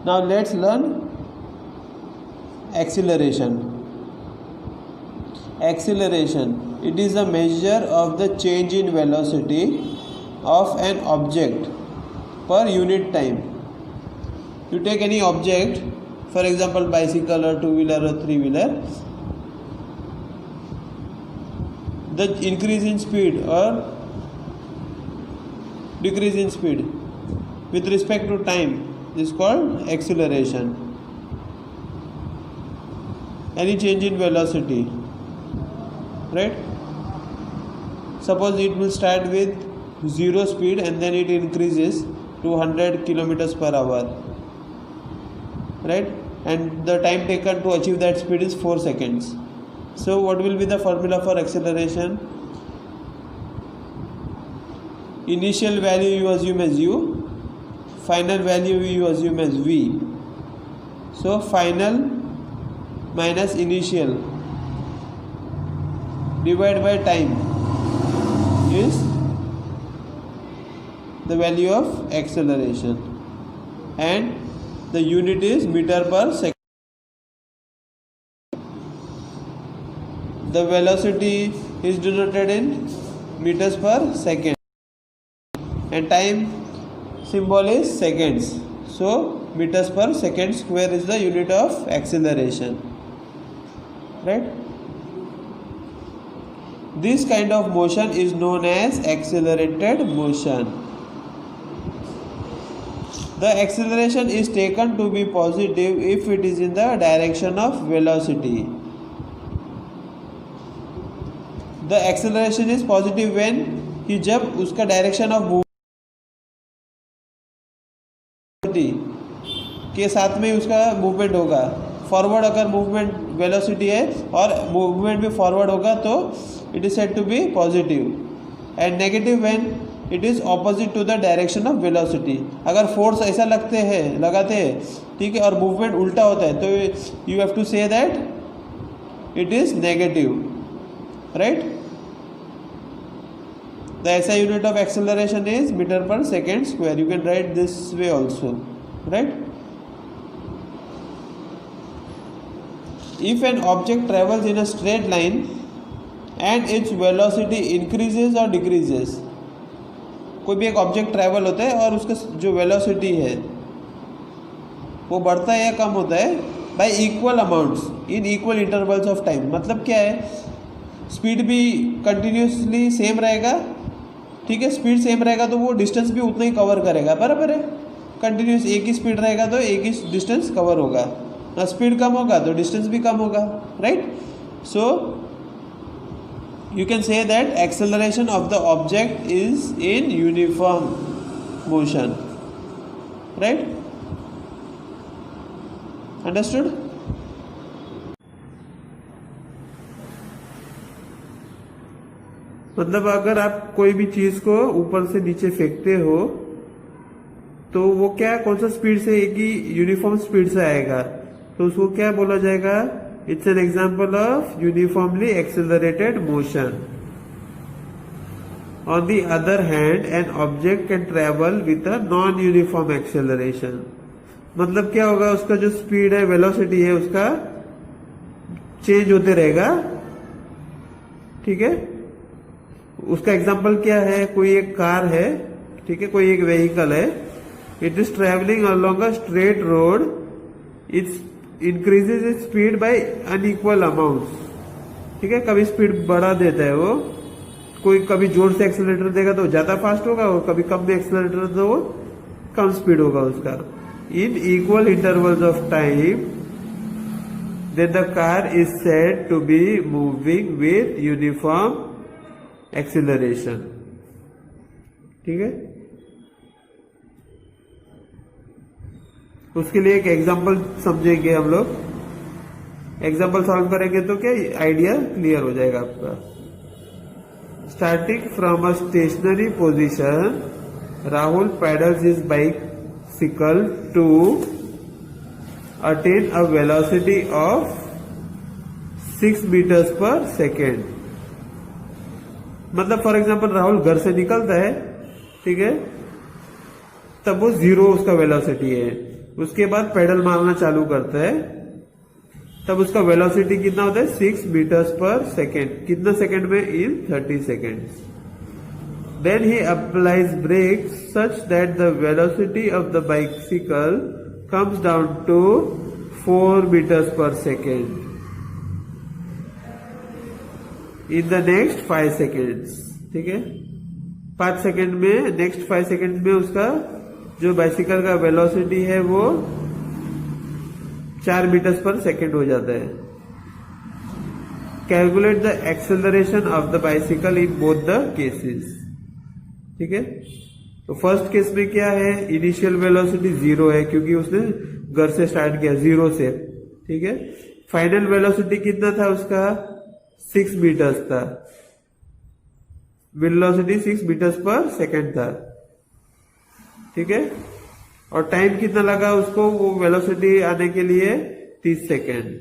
Now let's learn acceleration. Acceleration, it is a measure of the change in velocity of an object per unit time. You take any object, for example bicycle or two-wheeler or three-wheeler, the increase in speed or decrease in speed with respect to time is called acceleration. Any change in velocity, right? Suppose it will start with 0 speed and then it increases to 100 kilometers per hour, right? And the time taken to achieve that speed is 4 seconds. So what will be the formula for acceleration? Initial value you assume as u, final value you assume as v. So final minus initial divided by time is the value of acceleration, and the unit is meter per second. The velocity is denoted in meters per second and time symbol is seconds. So meters per second square is the unit of acceleration, right? This kind of motion is known as accelerated motion. The acceleration is taken to be positive if it is in the direction of velocity. The acceleration is positive when कि जब उसका direction of movement के साथ में उसका movement होगा. Forward अगर movement velocity है और मूवमेंट भी फॉरवर्ड होगा तो it is said to be positive, and negative when it is opposite to the direction of velocity. अगर फोर्स ऐसा लगाते हैं ठीक है और मूवमेंट उल्टा होता है तो you have to say that it is negative, right? The SI unit of acceleration is meter per second square. You can write this way also, right? If an object travels in a straight line and its velocity increases or decreases, कोई भी एक object travel होता है और उसका जो velocity है वो बढ़ता है या कम होता है by equal amounts in equal intervals of time. मतलब क्या है, स्पीड भी कंटिन्यूसली सेम रहेगा, ठीक है, स्पीड सेम रहेगा तो वो डिस्टेंस भी उतना ही कवर करेगा, बराबर है. कंटिन्यूस एक ही स्पीड रहेगा तो एक ही डिस्टेंस कवर होगा, स्पीड कम होगा तो डिस्टेंस भी कम होगा, right? So you can say that acceleration of the object is in uniform motion, right? Understood? मतलब अगर आप कोई भी चीज को ऊपर से नीचे फेंकते हो तो वो क्या कौन सा स्पीड से, एक ही यूनिफॉर्म स्पीड से आएगा, तो उसको क्या बोला जाएगा? It's an example of uniformly accelerated motion. On the other hand an object can travel with a non uniform acceleration. मतलब क्या होगा, उसका जो स्पीड है, वेलोसिटी है, उसका चेंज होते रहेगा, ठीक है. उसका एग्जाम्पल क्या है, कोई एक कार है, ठीक है, कोई एक व्हीकल है, it is travelling along a straight road, it's increases its speed bye unequal amounts, ठीक है. कभी स्पीड बढ़ा देता है वो, कोई कभी जोर से एक्सेलरेटर देगा तो ज्यादा फास्ट होगा और कभी कम में एक्सेलरेटर तो वो कम स्पीड होगा उसका. In equal intervals of time then the car is said to be moving with uniform acceleration, ठीक है. उसके लिए एक एग्जांपल समझेंगे हम लोग. एग्जांपल सॉल्व करेंगे तो क्या आइडिया क्लियर हो जाएगा आपका. Starting from a stationary position, Rahul pedals his bicycle to attain a velocity of 6 meters per second. मतलब फॉर एग्जाम्पल राहुल घर से निकलता है, ठीक है, तब वो 0 उसका वेलोसिटी है, उसके बाद पेडल मारना चालू करता है, तब उसका वेलोसिटी कितना होता है 6 मीटर्स पर सेकेंड। कितना सेकेंड में? इन 30 seconds. Then he applies brakes such that the velocity of the bicycle comes down to 4 meters per second in the next 5 seconds। ठीक है, 5 सेकेंड में, नेक्स्ट 5 सेकेंड में उसका जो बाइसिकल का वेलोसिटी है वो 4 मीटर्स पर सेकेंड हो जाता है। Calculate the acceleration of the bicycle in both the cases. ठीक है, तो फर्स्ट केस में क्या है, इनिशियल वेलोसिटी 0 है क्योंकि उसने घर से स्टार्ट किया 0 से। ठीक है, फाइनल वेलोसिटी कितना था उसका? 6 मीटर्स था। वेलोसिटी 6 मीटर्स पर सेकेंड था। ठीक है, और टाइम कितना लगा उसको वो वेलोसिटी आने के लिए? 30 सेकेंड।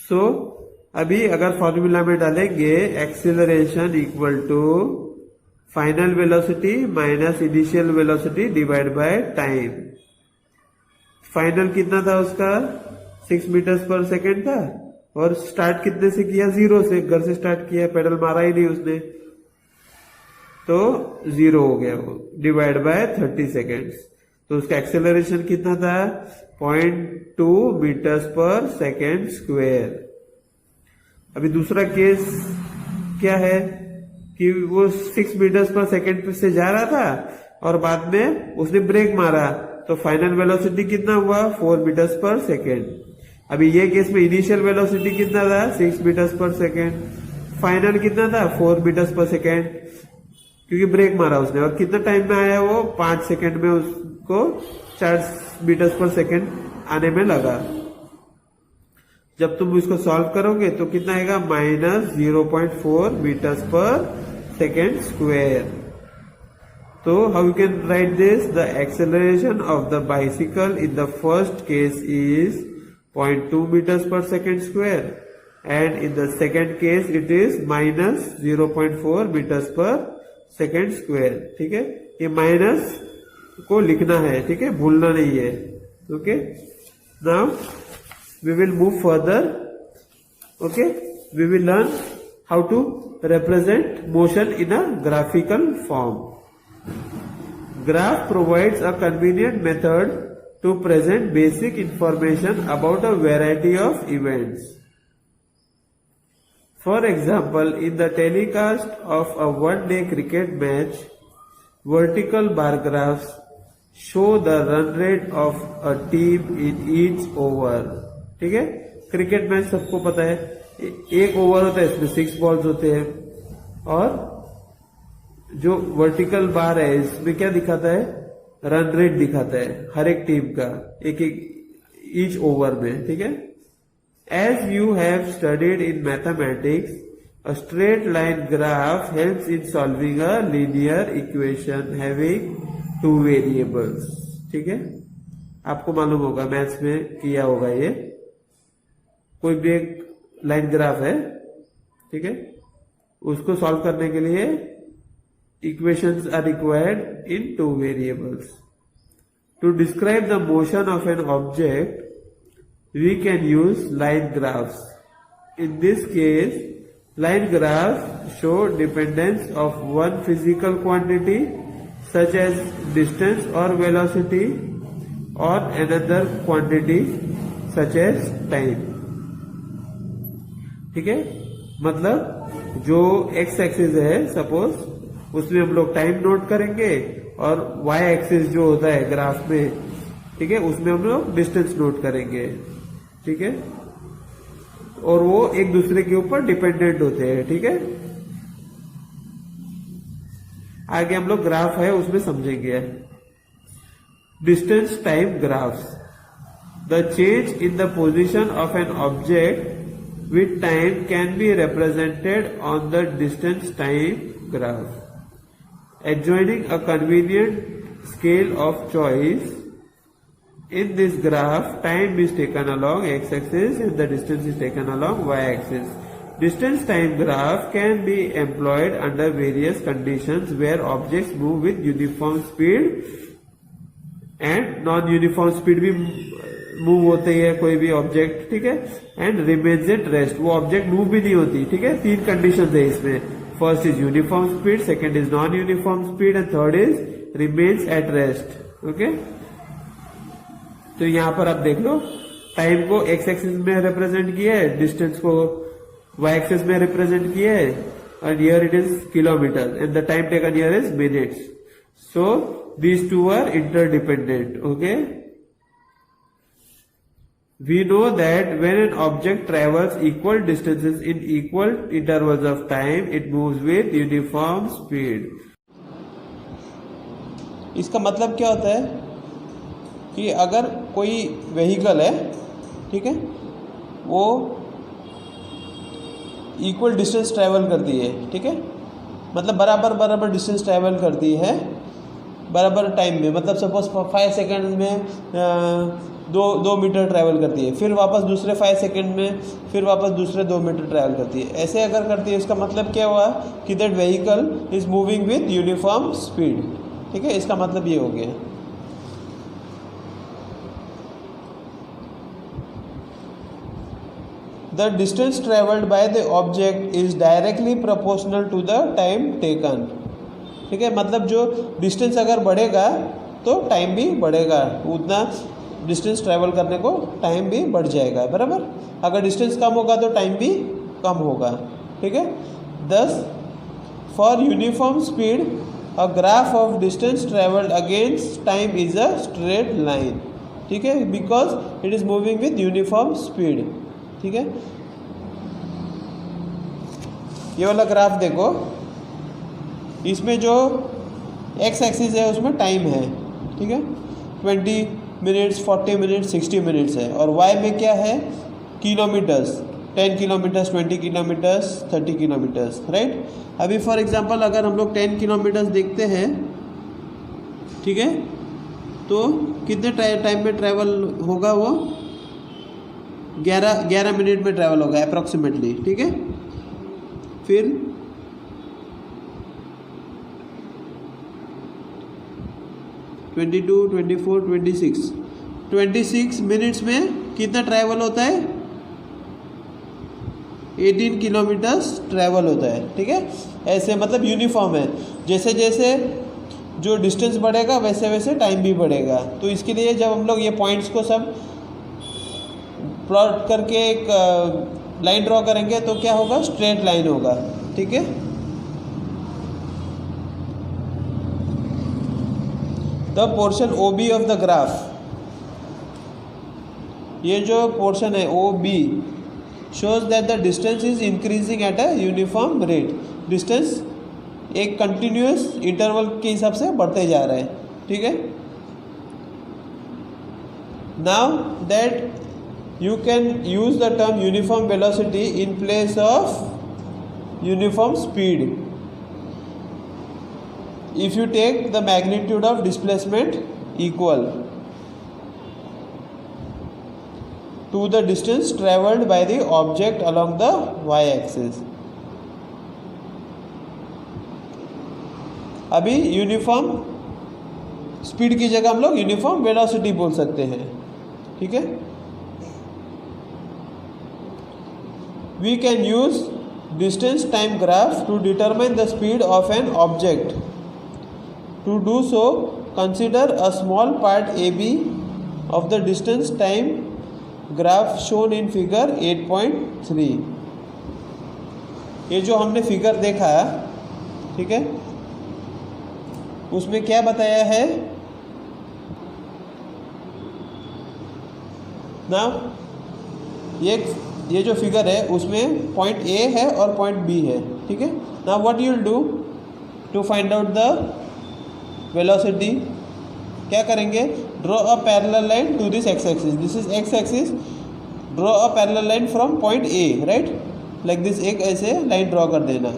सो अभी अगर फॉर्मूला में डालेंगे acceleration equal to final velocity minus initial velocity divide by time. Final कितना था उसका? 6 मीटर्स पर सेकेंड था, और स्टार्ट कितने से किया? 0 से। घर से स्टार्ट किया, पेडल मारा ही नहीं उसने, तो 0 हो गया वो, डिवाइड बाय 30 सेकेंड्स। तो उसका एक्सेलरेशन कितना था? 0.2 मीटर्स पर सेकेंड स्क्वायर। अभी दूसरा केस क्या है कि वो 6 मीटर्स पर सेकेंड से जा रहा था और बाद में उसने ब्रेक मारा, तो फाइनल वेलोसिटी कितना हुआ? 4 मीटर्स पर सेकेंड। अभी ये केस में इनिशियल वेलोसिटी कितना था? 6 मीटर्स पर सेकेंड। फाइनल कितना था? 4 मीटर्स पर सेकेंड, क्योंकि ब्रेक मारा उसने। और कितना टाइम में आया वो? 5 सेकेंड में उसको 4 मीटर्स पर सेकेंड आने में लगा। जब तुम इसको सॉल्व करोगे तो कितना आएगा? -0.4 मीटर्स पर सेकेंड स्क्वायर। तो how you can write this? The acceleration of the bicycle in the first case is 0.2 meters per second square, and in the second case it is -0.4 meters per second square। ठीक है, ये minus को लिखना है, ठीक है, भूलना नहीं है। Okay, now we will move further. Okay, we will learn how to represent motion in a graphical form. Graph provides a convenient method to present basic information about a variety of events. For example, in the telecast of a one-day cricket match, vertical bar graphs show the run rate of a team in each over। ठीक है, cricket match सबको पता है, एक over होता है, इसमें 6 balls होते हैं, और जो वर्टिकल बार है इसमें क्या दिखाता है? रन रेट दिखाता है हर एक टीम का, एक एक ईच ओवर में। ठीक है, as you have studied in mathematics, a straight line graph helps in solving a linear equation having 2 variables. ठीक है, आपको मालूम होगा, मैथ्स में किया होगा ये। कोई भी एक लाइन ग्राफ है, ठीक है, उसको सॉल्व करने के लिए equations are required in 2 variables. To describe the motion of an object, we can use line graphs. In this case, line graphs show dependence of one physical quantity such as distance or velocity on another quantity such as time. ठीक है, मतलब जो x axis है suppose, उसमें हम लोग time note करेंगे, और y एक्सिस जो होता है ग्राफ में, ठीक है, उसमें हम लोग डिस्टेंस नोट करेंगे। ठीक है, और वो एक दूसरे के ऊपर डिपेंडेंट होते हैं। ठीक है, आगे हम लोग ग्राफ है उसमें समझेंगे। Distance time graphs, the change in the position of an object with time can be represented on the distance time graph. Adjoining a convenient scale of choice, in this graph, time is taken along x-axis and the distance is taken along y-axis. Distance time graph can be employed under various conditions where objects move with uniform speed and non uniform speed भी move होते ही है कोई भी object, ठीक है। And remains at rest, वो object move भी नहीं होती, ठीक है। 3 कंडीशन है इसमें, first is uniform speed, second is non uniform speed and third is remains at rest. Okay, तो यहां पर आप देख लो, टाइम को एक्स एक्सिस में रिप्रेजेंट किया है, डिस्टेंस को वाई एक्सिस में रिप्रेजेंट किया है, and here it is kilometers and the time taken here is minutes. So these two are interdependent. Okay, we know that when an object travels equal distances in equal intervals of time, it moves with uniform speed. इसका मतलब क्या होता है कि अगर कोई vehicle है, ठीक है, वो इक्वल डिस्टेंस ट्रैवल करती है, ठीक है, मतलब बराबर डिस्टेंस ट्रैवल करती है बराबर टाइम में, मतलब सपोज 5 सेकेंड में 2 मीटर ट्रैवल करती है, फिर वापस दूसरे 5 सेकेंड में फिर वापस दूसरे 2 मीटर ट्रैवल करती है। ऐसे अगर करती है, इसका मतलब क्या हुआ कि that vehicle is moving with uniform speed, ठीक है, इसका मतलब ये हो गया। The distance traveled by the object is directly proportional to the time taken, ठीक है, मतलब जो डिस्टेंस अगर बढ़ेगा तो टाइम भी बढ़ेगा, उतना डिस्टेंस ट्रैवल करने को टाइम भी बढ़ जाएगा, बराबर। अगर डिस्टेंस कम होगा तो टाइम भी कम होगा, ठीक है। Thus for uniform speed a graph of distance traveled against time is a straight line, ठीक है, because it is moving with uniform speed, ठीक है। ये वाला ग्राफ देखो, इसमें जो एक्स एक्सिस है उसमें टाइम है, ठीक है, 20 मिनट्स, 40 मिनट्स, 60 मिनट्स है, और वाई में क्या है, kilometres, 10 kilometres, 20 kilometres, 30 kilometres, right. अभी फॉर एग्जांपल अगर हम लोग 10 किलोमीटर्स देखते हैं, ठीक है, तो कितने टाइम में ट्रैवल होगा, वो 11 मिनट में ट्रैवल होगा अप्रॉक्सीमेटली, ठीक है। फिर 22, 24, 26 मिनट्स में कितना ट्रैवल होता है, 18 किलोमीटर्स ट्रैवल होता है, ठीक है। ऐसे मतलब यूनिफॉर्म है, जैसे जैसे जो डिस्टेंस बढ़ेगा वैसे वैसे टाइम भी बढ़ेगा। तो इसके लिए जब हम लोग ये पॉइंट्स को सब प्लॉट करके एक लाइन ड्रॉ करेंगे तो क्या होगा, स्ट्रेट लाइन होगा, ठीक है। The portion O B of the graph, ये जो पोर्शन है O B shows that the distance is increasing at a uniform rate, distance एक कंटिन्यूस इंटरवल के हिसाब से बढ़ते जा रहे हैं, ठीक है। Now that you can use the term uniform velocity in place of uniform speed if you take the magnitude of displacement equal to the distance traveled by the object along the y-axis। अभी uniform speed की जगह हम लोग uniform velocity बोल सकते हैं, ठीक है। We can use distance time graph to determine the speed of an object. To do so, consider a small part AB of the distance time graph shown in figure 8.3। ये जो हमने figure देखा, ठीक है, उसमें क्या बताया है ना, ये जो फिगर है उसमें पॉइंट ए है और पॉइंट बी है, ठीक है। Now what you will do to find out the velocity, क्या करेंगे, draw a parallel line to this x axis, this is x axis, draw a parallel line from point A, right, like this, एक ऐसे line draw कर देना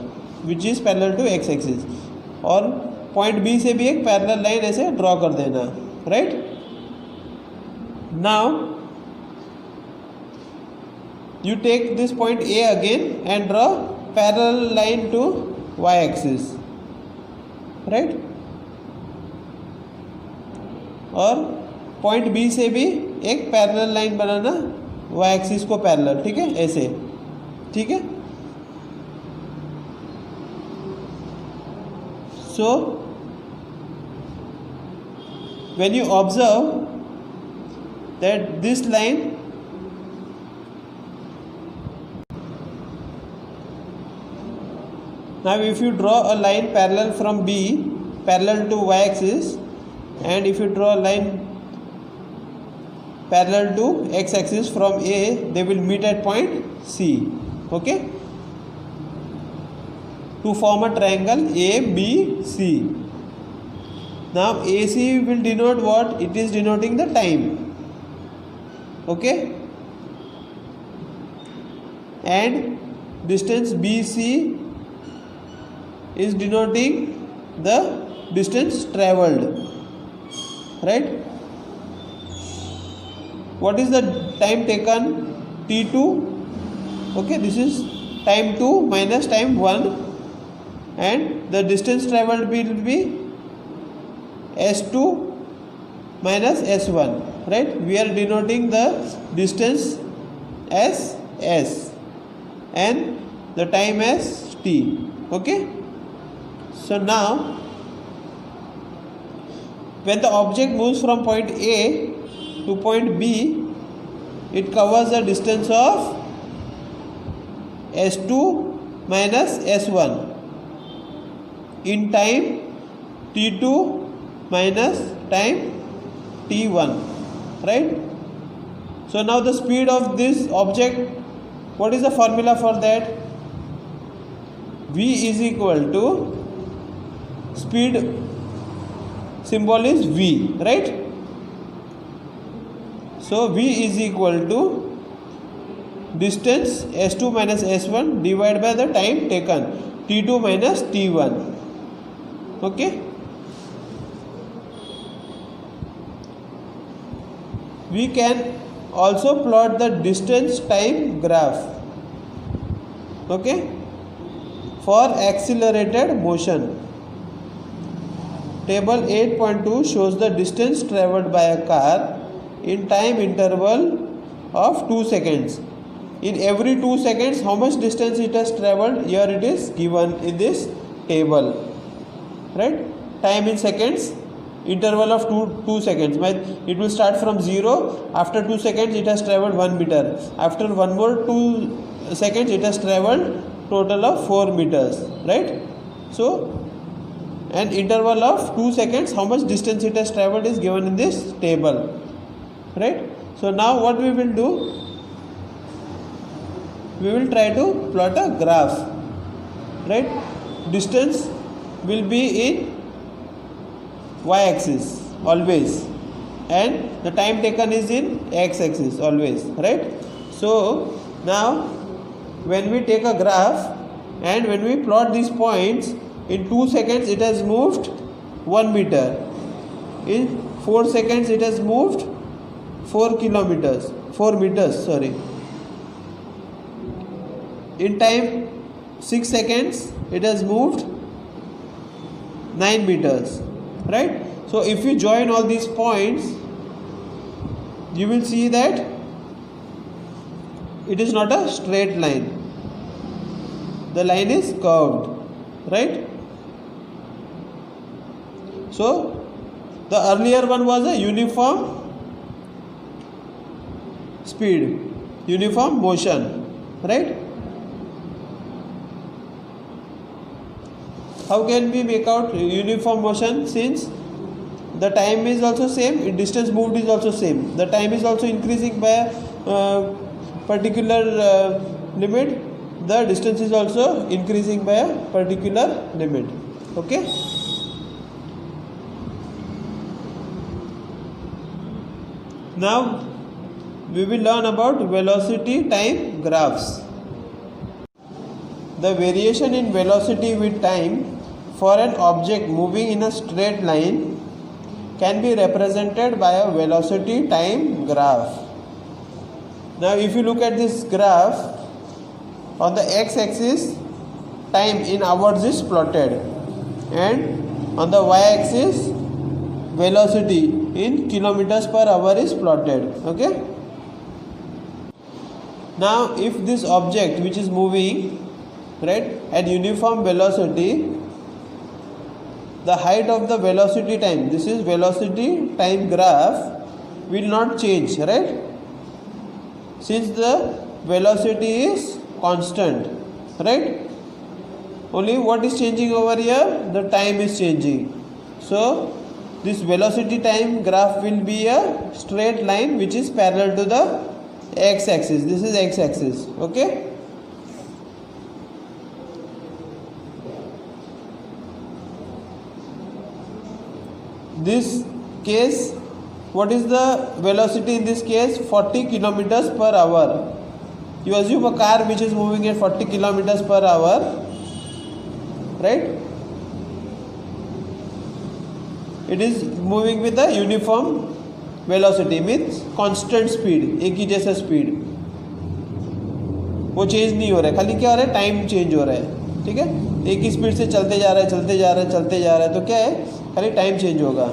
which is parallel to x axis, और point B से भी एक parallel line ऐसे draw कर देना, right. Now you take this point A again and draw parallel line to y axis, right, और पॉइंट बी से भी एक पैरेलल लाइन बनाना वाई एक्सिस को पैरेलल, ठीक है, ऐसे, ठीक है। सो when you observe that this line now if you draw a line parallel from B parallel to y axis and if you draw a line parallel to x axis from A, they will meet at point C, okay, to form a triangle ABC. Now AC will denote what? It is denoting the time, okay, and distance BC is denoting the distance traveled, right? What is the time taken? T2, okay, this is time 2 minus time 1 and the distance traveled will be S2 minus S1, right? We are denoting the distance as S and the time as T, okay. So now when the object moves from point A to point B, it covers the distance of S2 minus S1 in time T2 minus time T1, right? So now the speed of this object, what is the formula for that? V is equal to, speed symbol is V, right? So V is equal to distance S2 minus S1 divided by the time taken T2 minus T1, okay. We can also plot the distance time graph, okay, for accelerated motion. Table 8.2 shows the distance travelled by a car in time interval of 2 seconds. In every 2 seconds, how much distance it has travelled? Here it is given in this table, right? Time in seconds, interval of 2 seconds. It will start from 0. After 2 seconds, it has travelled 1 meter. After one more 2 seconds, it has travelled total of 4 meters, right? So, an interval of 2 seconds, how much distance it has travelled is given in this table, right? So now what we will do, we will try to plot a graph, right? Distance will be in y-axis always and the time taken is in x-axis always, right? So now when we take a graph and when we plot these points, in 2 seconds it has moved 1 meter, in 4 seconds it has moved 4 meters, sorry. In time 6 seconds it has moved 9 meters, right? So if you join all these points, you will see that it is not a straight line, the line is curved, right? So the earlier one was a uniform speed, uniform motion, right? How can we make out uniform motion, since the time is also same, distance moved is also same, the time is also increasing by a particular limit, the distance is also increasing by a particular limit, okay? Now we will learn about velocity time graphs. The variation in velocity with time for an object moving in a straight line can be represented by a velocity time graph. Now if you look at this graph, on the x-axis time in hours is plotted and on the y-axis velocity in kilometers per hour is plotted. Okay, now if this object which is moving, right, at uniform velocity, the height of the velocity time, this is velocity time graph, will not change, right, since the velocity is constant, right? Only what is changing over here? The time is changing. So this velocity time graph will be a straight line which is parallel to the x-axis. This is x-axis. Okay, this case, what is the velocity in this case? 40 kilometers per hour. You assume a car which is moving at 40 kilometers per hour, right? It is moving with a uniform velocity, means constant speed, एक ही जैसा speed, वो change नहीं हो रहा है, खाली क्या हो रहा है, टाइम चेंज हो रहा है. ठीक है, एक ही स्पीड से चलते जा रहा है, चलते जा रहा है, चलते जा रहा है, तो क्या है, खाली टाइम चेंज होगा.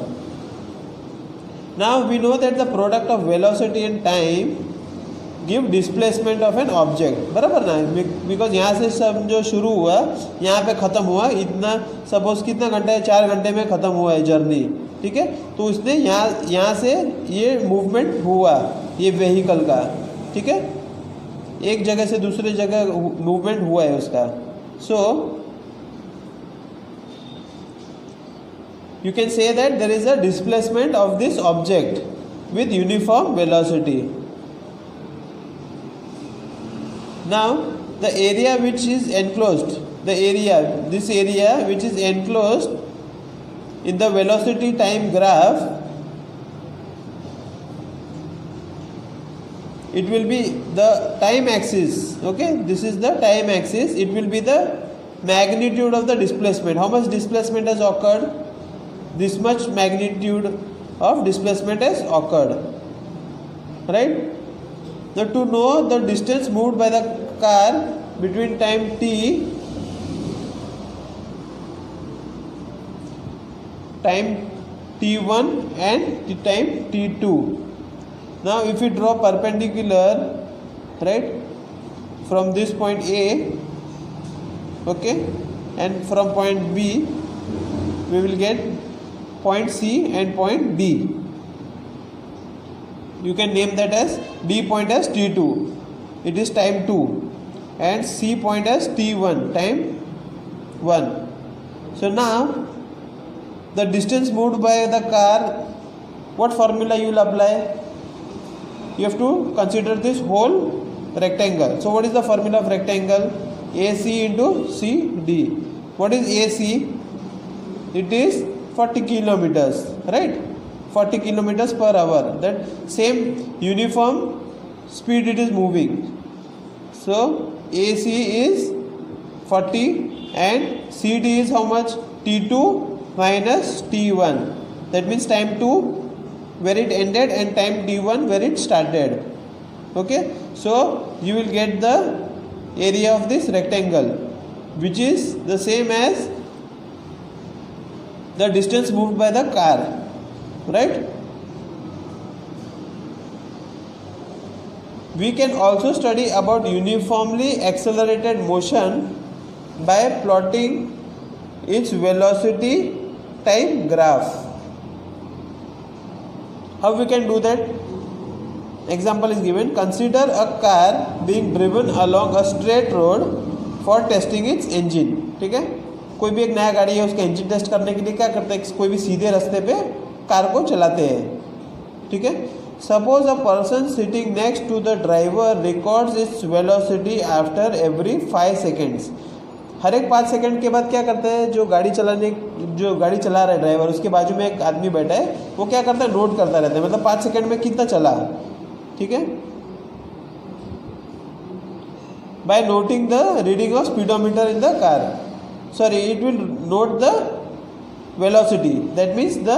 Now we know that the product of velocity and time give displacement of an object. बराबर ना, बिकॉज यहाँ से सब जो शुरू हुआ यहाँ पे ख़त्म हुआ, इतना सपोज कितना घंटा है, 4 घंटे में ख़त्म हुआ है जर्नी. ठीक है, तो उसने यहाँ से ये मूवमेंट हुआ, ये व्हीकल का. ठीक है, एक जगह से दूसरे जगह मूवमेंट हुआ है उसका. सो you can say that there is a displacement of this object with uniform velocity. Now the area which is enclosed, this area which is enclosed in the velocity time graph, it will be the time axis. Okay, this is the time axis. It will be the magnitude of the displacement. How much displacement has occurred? This much magnitude of displacement has occurred, right? Now to know the distance moved by the car between time t t1 and time t2. Now if we draw perpendicular, right, from this point A, okay, and from point B we will get point C and point D. You can name that as D point as T2, it is time 2, and C point as T1, time 1. So now the distance moved by the car, what formula you will apply? You have to consider this whole rectangle. So what is the formula of rectangle? AC into CD. What is AC? It is 40 kilometers, right? 40 kilometers per hour. That same uniform speed it is moving. So AC is 40 and CD is how much? T2 minus T1. That means time 2 where it ended and time T1 where it started. Okay, so you will get the area of this rectangle, which is the same as the distance moved by the car, right? We can also study about uniformly accelerated motion by plotting its velocity time graph. How we can do that? Example is given. Consider a car being driven along a straight road for testing its engine. ठीक है, कोई भी एक नया गाड़ी है, उसका engine test करने के लिए क्या करते हैं, कोई भी सीधे रास्ते पे कार को चलाते हैं. ठीक है, suppose a person sitting next to the driver records its velocity after every 5 seconds. हर एक 5 सेकंड के बाद क्या करता है, जो गाड़ी चला रहा है ड्राइवर, उसके बाजू में एक आदमी बैठा है, वो क्या करता है, नोट करता रहता है, मतलब 5 सेकंड में कितना चला. ठीक है, by noting the reading of speedometer in the car. Sorry, it will note the velocity, that means the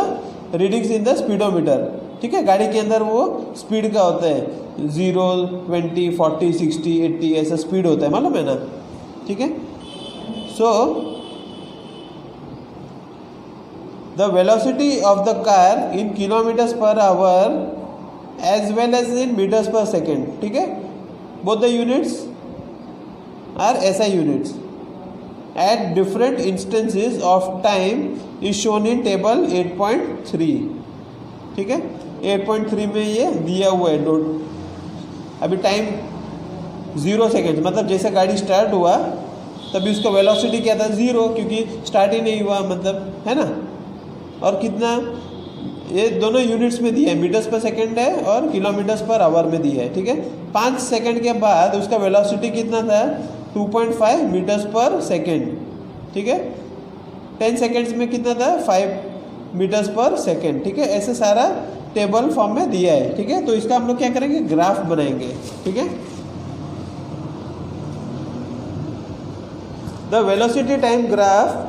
readings in the speedometer. ठीक है, गाड़ी के अंदर वो स्पीड का होता है, 0, 20, 40, 60, 80 ऐसा स्पीड होता है, मालूम है ना. ठीक है, सो the velocity of the car in kilometers per hour as well as in meters per second. ठीक है, both the units are SI units at different instances of time is shown in table 8.3. ठीक है, 8.3 में ये दिया हुआ है note. अभी टाइम 0 सेकेंड, मतलब जैसे गाड़ी स्टार्ट हुआ तभी उसका वेलोसिटी क्या था 0, क्योंकि स्टार्ट ही नहीं हुआ, मतलब है ना। और कितना, ये दोनों यूनिट्स में दिया है, मीटर्स पर सेकेंड है और किलोमीटर्स पर आवर में दिया है। ठीक है, 5 सेकेंड के बाद उसका वेलोसिटी कितना था 2.5 मीटर्स पर सेकेंड। ठीक है, 10 सेकेंड्स में कितना था 5 मीटर्स पर सेकेंड। ठीक है, ऐसे सारा टेबल फॉर्म में दिया है। ठीक है, तो इसका हम लोग क्या करेंगे, ग्राफ बनाएंगे। ठीक है, the velocity time graph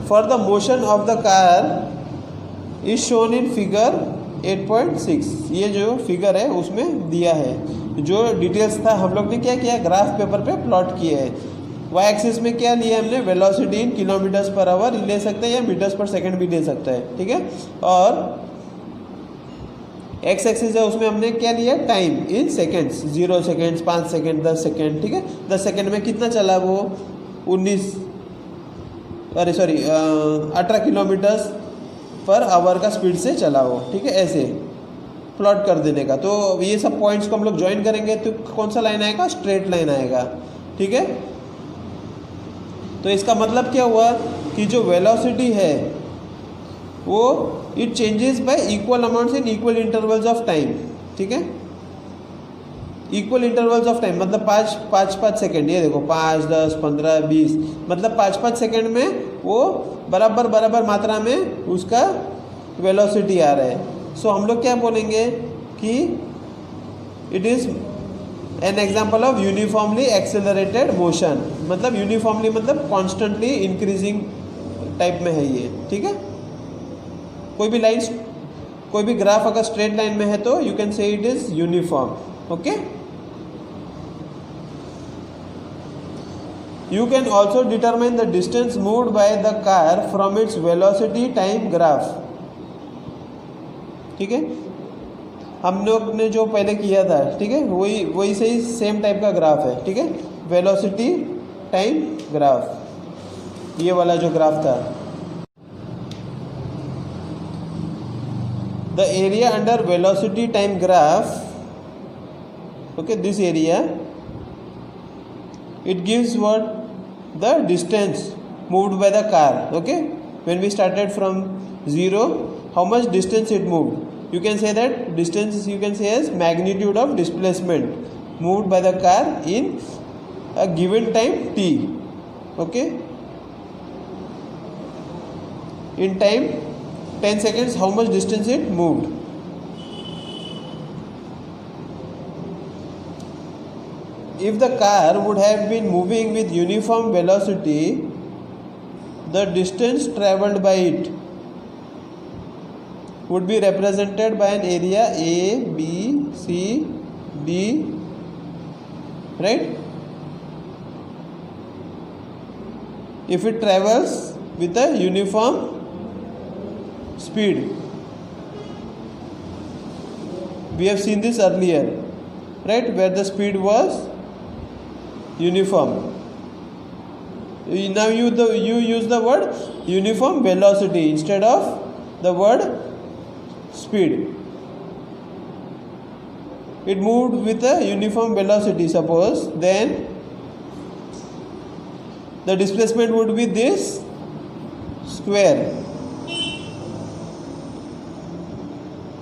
for the motion of the car is shown in figure 8.6। ये जो फिगर है उसमें दिया है, जो डिटेल्स था हम लोग ने क्या किया, ग्राफ पेपर पे प्लॉट किए है। वाई एक्सिस में क्या लिया हमने, वेलोसिटी इन किलोमीटर्स पर आवर ले सकते हैं या मीटर्स पर सेकंड भी ले सकता है। ठीक है, और एक्स एक्सिस है उसमें हमने क्या लिया, time in seconds, 0 seconds, 5 second, 10 second. ठीक है, 10 सेकेंड में कितना चला वो 18 किलोमीटर्स पर आवर का स्पीड से चला वो। ठीक है, ऐसे प्लॉट कर देने का। तो ये सब पॉइंट्स को हम लोग ज्वाइन करेंगे तो कौन सा लाइन आएगा, स्ट्रेट लाइन आएगा। ठीक है, तो इसका मतलब क्या हुआ कि जो वेलोसिटी है वो it changes by equal amounts in equal intervals of time. ठीक है, इक्वल इंटरवल्स ऑफ टाइम मतलब 5 सेकेंड, ये देखो 5, 10, 15, 20, मतलब 5 सेकेंड में वो बराबर मात्रा में उसका वेलोसिटी आ रहा है। सो हम लोग क्या बोलेंगे कि it is an example of uniformly accelerated motion. मतलब यूनिफॉर्मली मतलब कॉन्स्टेंटली इंक्रीजिंग टाइप में है ये। ठीक है, कोई भी लाइन, कोई भी ग्राफ अगर स्ट्रेट लाइन में है तो you can say it is uniform. Okay, you can also determine the distance moved by the car from its velocity time graph। ठीक है, हम लोग ने जो पहले किया था, ठीक है, वही से ही सेम टाइप का ग्राफ है। ठीक है, वेलोसिटी टाइम ग्राफ, ये वाला जो ग्राफ था। The area under velocity time graph, okay, this area it gives what the distance moved by the car. Okay, when we started from 0, how much distance it moved. You can say that distance you can say as magnitude of displacement moved by the car in a given time t. Okay, in time 10 seconds how much distance it moved. If the car would have been moving with uniform velocity, the distance travelled by it would be represented by an area A, B, C, D, right? If it travels with a uniform speed, we have seen this earlier, right, where the speed was uniform. Now you use the word uniform velocity instead of the word speed. It moved with a uniform velocity, suppose, then the displacement would be this square.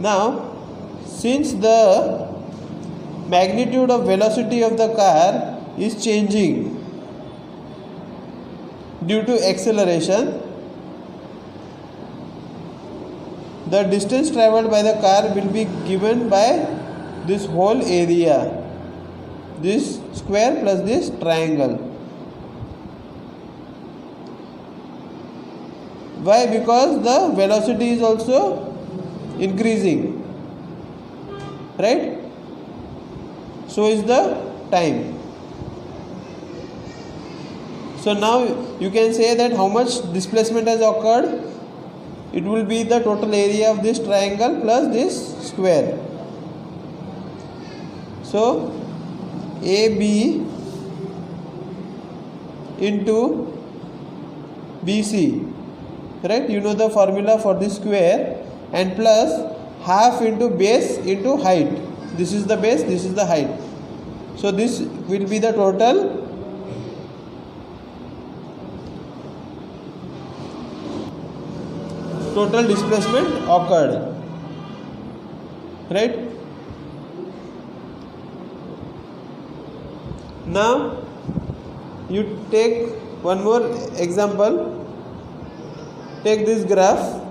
Now since the magnitude of velocity of the car is changing due to acceleration, the distance travelled by the car will be given by this whole area, this square plus this triangle. Why? Because the velocity is also increasing, right? So is the time. So now you can say that how much displacement has occurred it will be the total area of this triangle plus this square. So AB into BC, right? You know the formula for this square, and plus half into base into height. This is the base, this is the height. So this will be the total displacement occurred, right? Now you take one more example. Take this graph.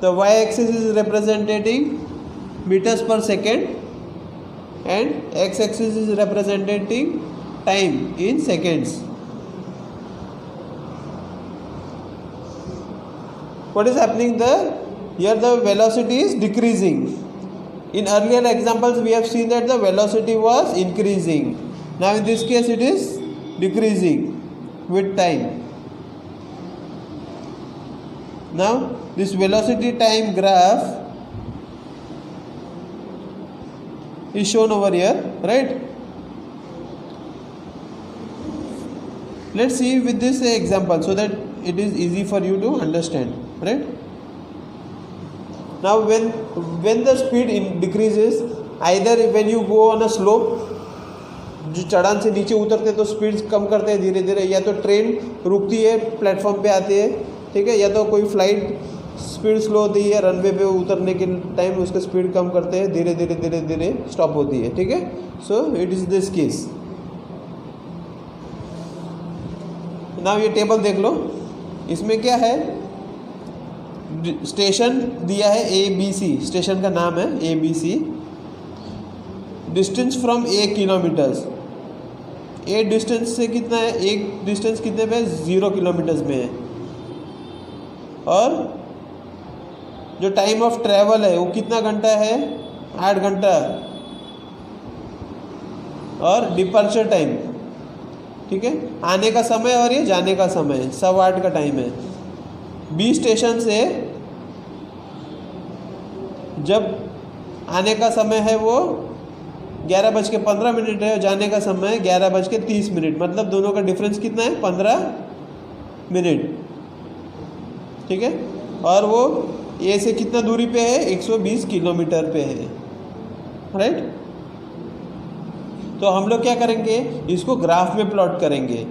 The y-axis is representing meters per second and x-axis is representing time in seconds. What is happening there? Here the velocity is decreasing. In earlier examples we have seen that the velocity was increasing. Now in this case it is decreasing with time. Now this velocity time graph is shown over here, right? Let's see with this example so that it is easy for you to understand, right? Now when the speed decreases, either when you go on a slope, जो चढ़ान से नीचे उतरते तो speed कम करते हैं धीरे धीरे, या तो ट्रेन रुकती है प्लेटफॉर्म पे आती है, ठीक है, या तो कोई फ्लाइट स्पीड स्लो होती है रनवे पे उतरने के टाइम उसका स्पीड कम करते हैं, धीरे धीरे धीरे धीरे स्टॉप होती है, ठीक है. So it is this case. Now ये टेबल देख लो, इसमें क्या है, स्टेशन दिया है ABC, स्टेशन का नाम है ABC. Distance from A kilometres, A distance से कितना है, एक डिस्टेंस कितने पे, 0 किलोमीटर्स में है. और जो टाइम ऑफ ट्रैवल है वो कितना घंटा है, 8 घंटा. और डिपार्चर टाइम, ठीक है, आने का समय और ये जाने का समय 8:15 का टाइम है. B स्टेशन से जब आने का समय है वो 11:15 है, जाने का समय 11:30, मतलब दोनों का डिफरेंस कितना है, 15 मिनट, ठीक है. और वो ए से कितना दूरी पे है, 120 किलोमीटर पे है, राइट. तो हम लोग क्या करेंगे, इसको ग्राफ में प्लॉट करेंगे.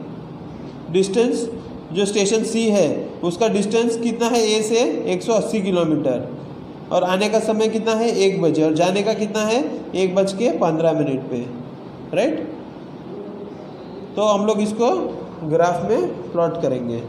डिस्टेंस जो स्टेशन C है उसका डिस्टेंस कितना है A से, 180 किलोमीटर, और आने का समय कितना है, 1 बजे, और जाने का कितना है, 1:15 पे, राइट. तो हम लोग इसको ग्राफ में प्लॉट करेंगे.